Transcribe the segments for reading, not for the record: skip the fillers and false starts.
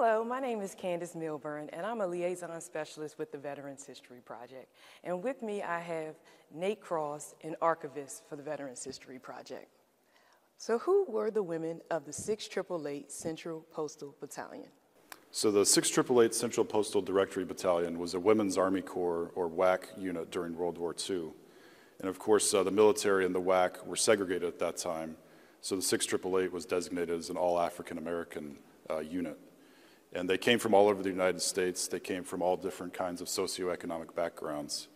Hello, my name is Candace Milburn, and I'm a liaison specialist with the Veterans History Project. And with me, I have Nate Cross, an archivist for the Veterans History Project. So who were the women of the 6888 Central Postal Battalion? So the 6888 Central Postal Directory Battalion was a Women's Army Corps, or WAC, unit during World War II. And of course, the military and the WAC were segregated at that time, so the 6888 was designated as an all-African-American unit. And they came from all over the United States. They came from all different kinds of socioeconomic backgrounds.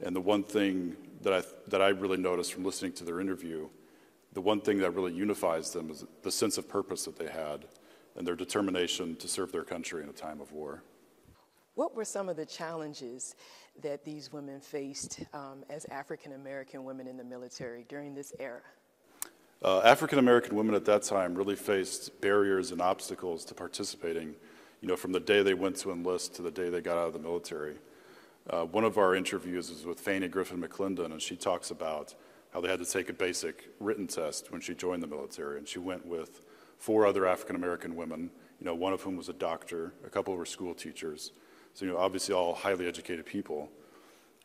And the one thing that I really noticed from listening to their interview, the one thing that really unifies them is the sense of purpose that they had and their determination to serve their country in a time of war. What were some of the challenges that these women faced as African-American women in the military during this era? African-American women at that time really faced barriers and obstacles to participating, from the day they went to enlist to the day they got out of the military. One of our interviews is with Fannie Griffin McClendon, and she talks about how they had to take a basic written test when she joined the military, and she went with 4 other African-American women, one of whom was a doctor, a couple were school teachers, so obviously all highly educated people.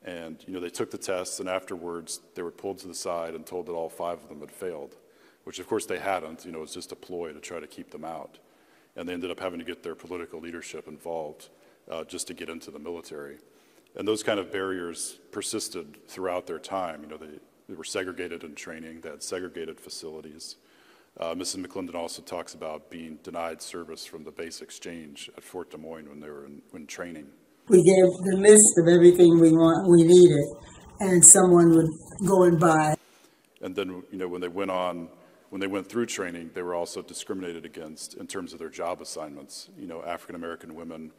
And they took the tests, and afterwards they were pulled to the side and told that all 5 of them had failed, which of course they hadn't. It was just a ploy to try to keep them out. And they ended up having to get their political leadership involved just to get into the military. And those kind of barriers persisted throughout their time. They were segregated in training, they had segregated facilities. Mrs. McClendon also talks about being denied service from the base exchange at Fort Des Moines when they were in training. We gave the list of everything we needed, and someone would go and buy. And then, when they went through training, they were also discriminated against in terms of their job assignments. African-American women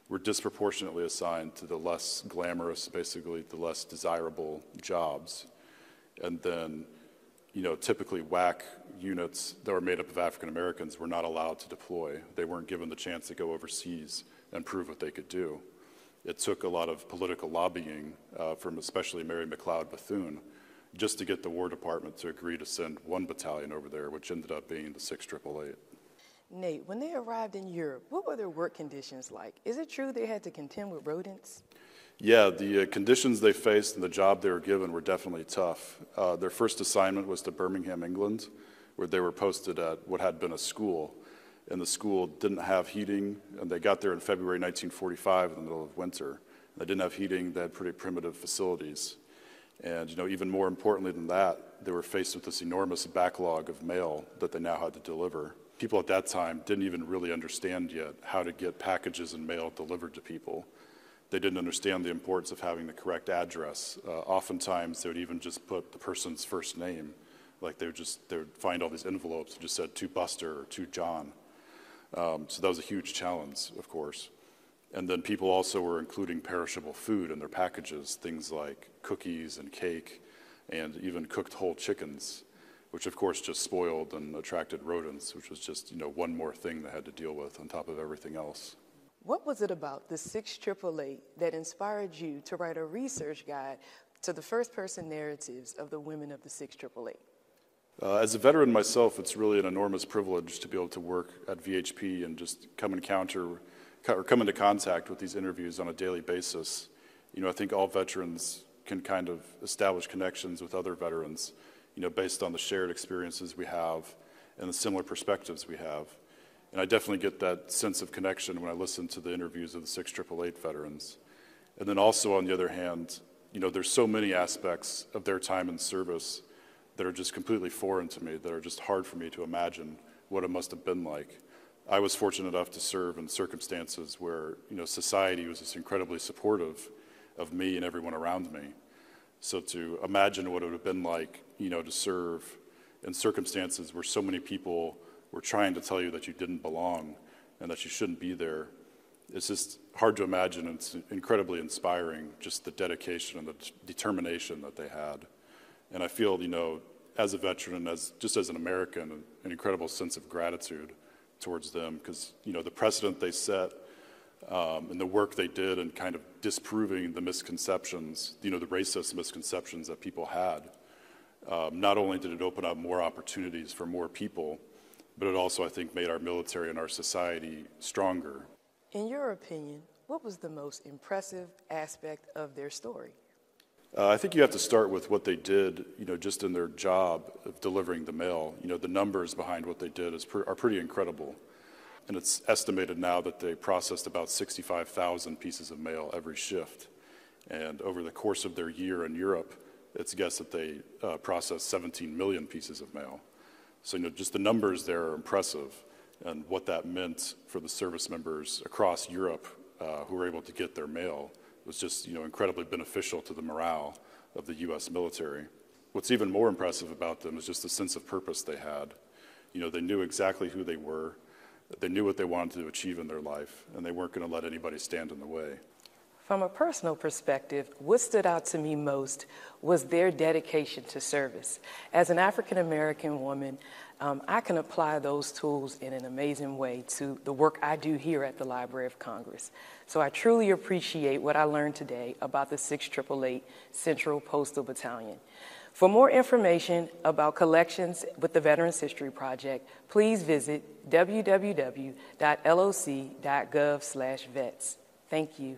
were disproportionately assigned to the less glamorous, basically the less desirable jobs. And then, typically WAC units that were made up of African-Americans were not allowed to deploy. They weren't given the chance to go overseas and prove what they could do. It took a lot of political lobbying from especially Mary McLeod Bethune just to get the War Department to agree to send 1 battalion over there, which ended up being the 6888. Nate, when they arrived in Europe, what were their work conditions like? Is it true they had to contend with rodents? Yeah, the conditions they faced and the job they were given were definitely tough. Their first assignment was to Birmingham, England, where they were posted at what had been a school. And the school didn't have heating, and they got there in February 1945 in the middle of winter. They didn't have heating, they had pretty primitive facilities. And even more importantly than that, they were faced with this enormous backlog of mail that they now had to deliver. People at that time didn't even really understand yet how to get packages and mail delivered to people. They didn't understand the importance of having the correct address. Oftentimes, they would even just put the person's first name. Like they would find all these envelopes that just said to Buster or to John. So that was a huge challenge, of course. And then people also were including perishable food in their packages, things like cookies and cake and even cooked whole chickens, which of course just spoiled and attracted rodents, which was just, one more thing they had to deal with on top of everything else. What was it about the 6888 that inspired you to write a research guide to the first-person narratives of the women of the 6888? As a veteran myself, it's really an enormous privilege to be able to work at VHP and just come into contact with these interviews on a daily basis. I think all veterans can kind of establish connections with other veterans, based on the shared experiences we have and the similar perspectives we have. And I definitely get that sense of connection when I listen to the interviews of the 6888 veterans. And then also, on the other hand, there's so many aspects of their time in service that are just completely foreign to me, that are just hard for me to imagine what it must have been like. I was fortunate enough to serve in circumstances where, society was just incredibly supportive of me and everyone around me. So to imagine what it would have been like, to serve in circumstances where so many people were trying to tell you that you didn't belong and that you shouldn't be there, it's just hard to imagine. It's incredibly inspiring, just the dedication and the determination that they had. And I feel, as a veteran, as an American, an incredible sense of gratitude towards them, because, the precedent they set and the work they did in kind of disproving the misconceptions, the racist misconceptions that people had. Not only did it open up more opportunities for more people, but it also, I think, made our military and our society stronger. In your opinion, what was the most impressive aspect of their story? I think you have to start with what they did, just in their job of delivering the mail. The numbers behind what they did are pretty incredible. And it's estimated now that they processed about 65,000 pieces of mail every shift. And over the course of their year in Europe, it's guessed that they processed 17 million pieces of mail. So, just the numbers there are impressive, and what that meant for the service members across Europe who were able to get their mail was just, incredibly beneficial to the morale of the U.S. military. What's even more impressive about them is just the sense of purpose they had. They knew exactly who they were, they knew what they wanted to achieve in their life, and they weren't going to let anybody stand in the way. From a personal perspective, what stood out to me most was their dedication to service. As an African-American woman, I can apply those tools in an amazing way to the work I do here at the Library of Congress. So I truly appreciate what I learned today about the 6888 Central Postal Battalion. For more information about collections with the Veterans History Project, please visit www.loc.gov/vets. Thank you.